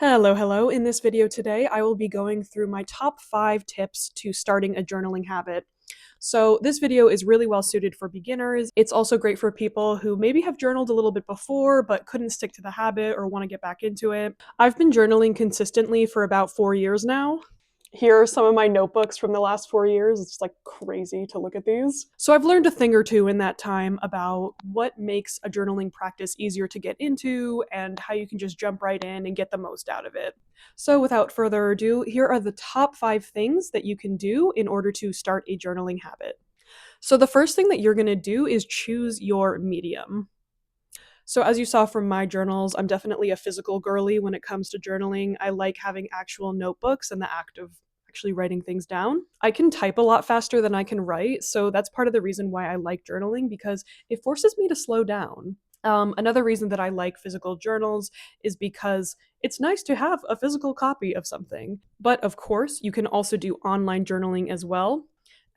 Hello. In this video today, I will be going through my top 5 tips to starting a journaling habit. So this video is really well suited for beginners. It's also great for people who maybe have journaled a little bit before but couldn't stick to the habit or want to get back into it. I've been journaling consistently for about 4 years now. Here are some of my notebooks from the last 4 years. It's like crazy to look at these. So I've learned a thing or two in that time about what makes a journaling practice easier to get into and how you can just jump right in and get the most out of it. So without further ado, here are the top 5 things that you can do in order to start a journaling habit. So the first thing that you're going to do is choose your medium. So as you saw from my journals, I'm definitely a physical girly when it comes to journaling. I like having actual notebooks and the act of actually writing things down. I can type a lot faster than I can write, so that's part of the reason why I like journaling, because it forces me to slow down. Another reason that I like physical journals is because it's nice to have a physical copy of something. But of course, you can also do online journaling as well.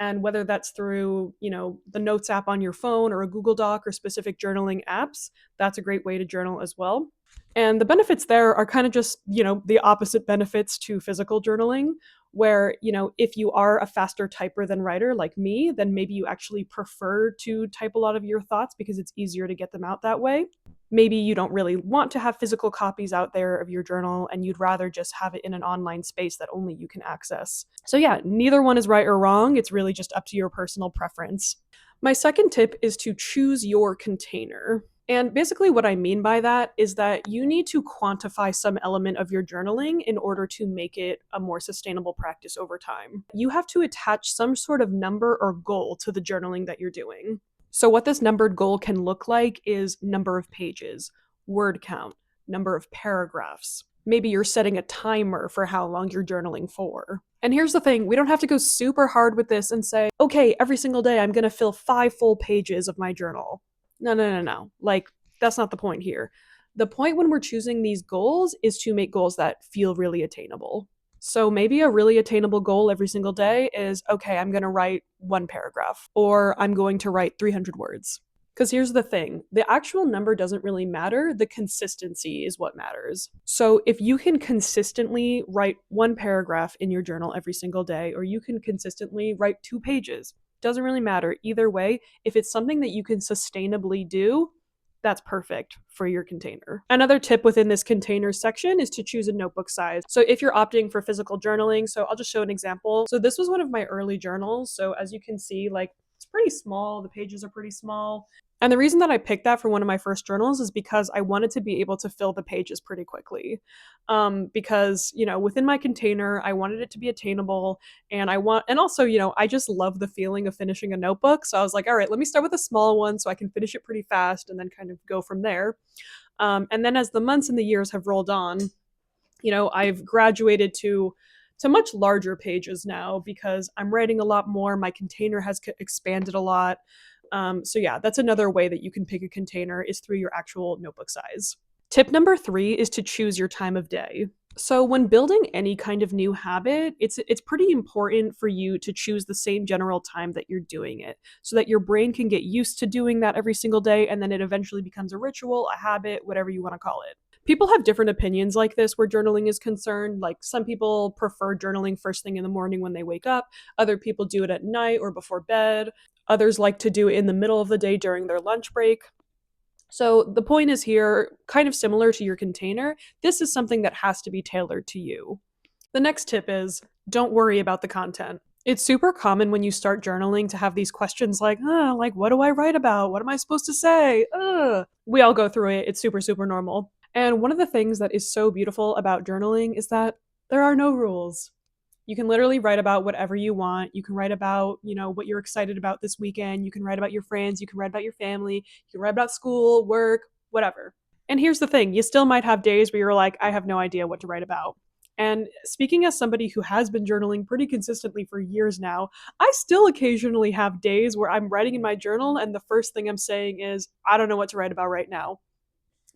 And whether that's through, the Notes app on your phone or a Google Doc or specific journaling apps, that's a great way to journal as well. And the benefits there are kind of just, the opposite benefits to physical journaling, where, if you are a faster typer than writer like me, then maybe you actually prefer to type a lot of your thoughts because it's easier to get them out that way. Maybe you don't really want to have physical copies out there of your journal and you'd rather just have it in an online space that only you can access. So yeah, neither one is right or wrong. It's really just up to your personal preference. My second tip is to choose your container. And basically, what I mean by that is that you need to quantify some element of your journaling in order to make it a more sustainable practice over time. You have to attach some sort of number or goal to the journaling that you're doing. So, what this numbered goal can look like is number of pages, word count, number of paragraphs. Maybe you're setting a timer for how long you're journaling for. And here's the thing, we don't have to go super hard with this and say, okay, every single day I'm going to fill 5 full pages of my journal. No. Like, that's not the point here. The point when we're choosing these goals is to make goals that feel really attainable. So maybe a really attainable goal every single day is, okay, I'm going to write 1 paragraph, or I'm going to write 300 words. Because here's the thing, the actual number doesn't really matter, the consistency is what matters. So if you can consistently write 1 paragraph in your journal every single day, or you can consistently write 2 pages, doesn't really matter. Either way, if it's something that you can sustainably do, that's perfect for your container. Another tip within this container section is to choose a notebook size. So if you're opting for physical journaling, so I'll just show an example. So this was one of my early journals. So as you can see, like, it's pretty small. The pages are pretty small. And the reason that I picked that for one of my first journals is because I wanted to be able to fill the pages pretty quickly. Because, within my container, I wanted it to be attainable. And also, I just love the feeling of finishing a notebook. So I was like, all right, let me start with a small one so I can finish it pretty fast and then kind of go from there. And then as the months and the years have rolled on, I've graduated to much larger pages now because I'm writing a lot more. My container has expanded a lot. So yeah, that's another way that you can pick a container is through your actual notebook size. Tip number 3 is to choose your time of day. So when building any kind of new habit, it's pretty important for you to choose the same general time that you're doing it so that your brain can get used to doing that every single day and then it eventually becomes a ritual, a habit, whatever you want to call it. People have different opinions like this where journaling is concerned. Like, some people prefer journaling first thing in the morning when they wake up. Other people do it at night or before bed. Others like to do it in the middle of the day during their lunch break. So the point is here, kind of similar to your container, this is something that has to be tailored to you. The next tip is don't worry about the content. It's super common when you start journaling to have these questions like, what do I write about? What am I supposed to say? We all go through it. It's super, super normal. And one of the things that is so beautiful about journaling is that there are no rules. You can literally write about whatever you want. You can write about, what you're excited about this weekend. You can write about your friends. You can write about your family. You can write about school, work, whatever. And here's the thing, you still might have days where you're like, I have no idea what to write about. And speaking as somebody who has been journaling pretty consistently for years now, I still occasionally have days where I'm writing in my journal and the first thing I'm saying is, I don't know what to write about right now.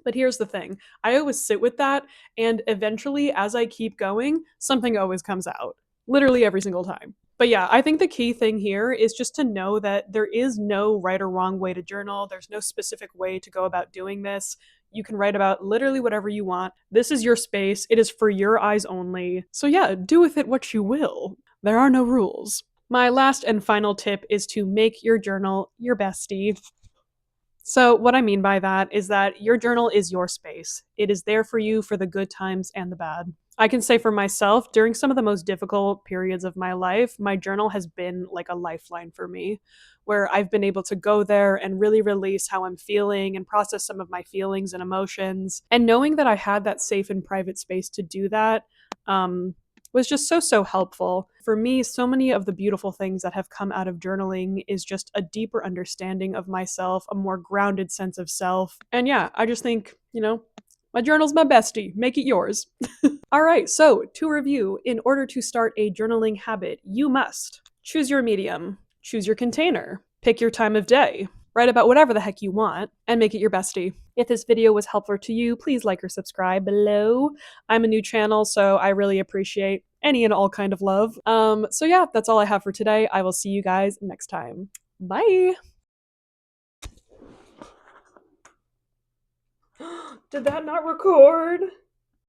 But here's the thing, I always sit with that, and eventually, as I keep going, something always comes out. Literally every single time. But yeah, I think the key thing here is just to know that there is no right or wrong way to journal. There's no specific way to go about doing this. You can write about literally whatever you want. This is your space. It is for your eyes only. So yeah, do with it what you will. There are no rules. My last and final tip is to make your journal your bestie. So, what I mean by that is that your journal is your space. It is there for you for the good times and the bad. I can say for myself, during some of the most difficult periods of my life, my journal has been like a lifeline for me, where I've been able to go there and really release how I'm feeling and process some of my feelings and emotions. And knowing that I had that safe and private space to do that, was just so helpful. For me, so many of the beautiful things that have come out of journaling is just a deeper understanding of myself, a more grounded sense of self. And yeah, I just think, my journal's my bestie. Make it yours. All right, so to review, in order to start a journaling habit, you must choose your medium, choose your container, pick your time of day, write about whatever the heck you want, and make it your bestie. If this video was helpful to you, please like or subscribe below. I'm a new channel, so I really appreciate any and all kind of love. So yeah, that's all I have for today. I will see you guys next time. Bye! Did that not record?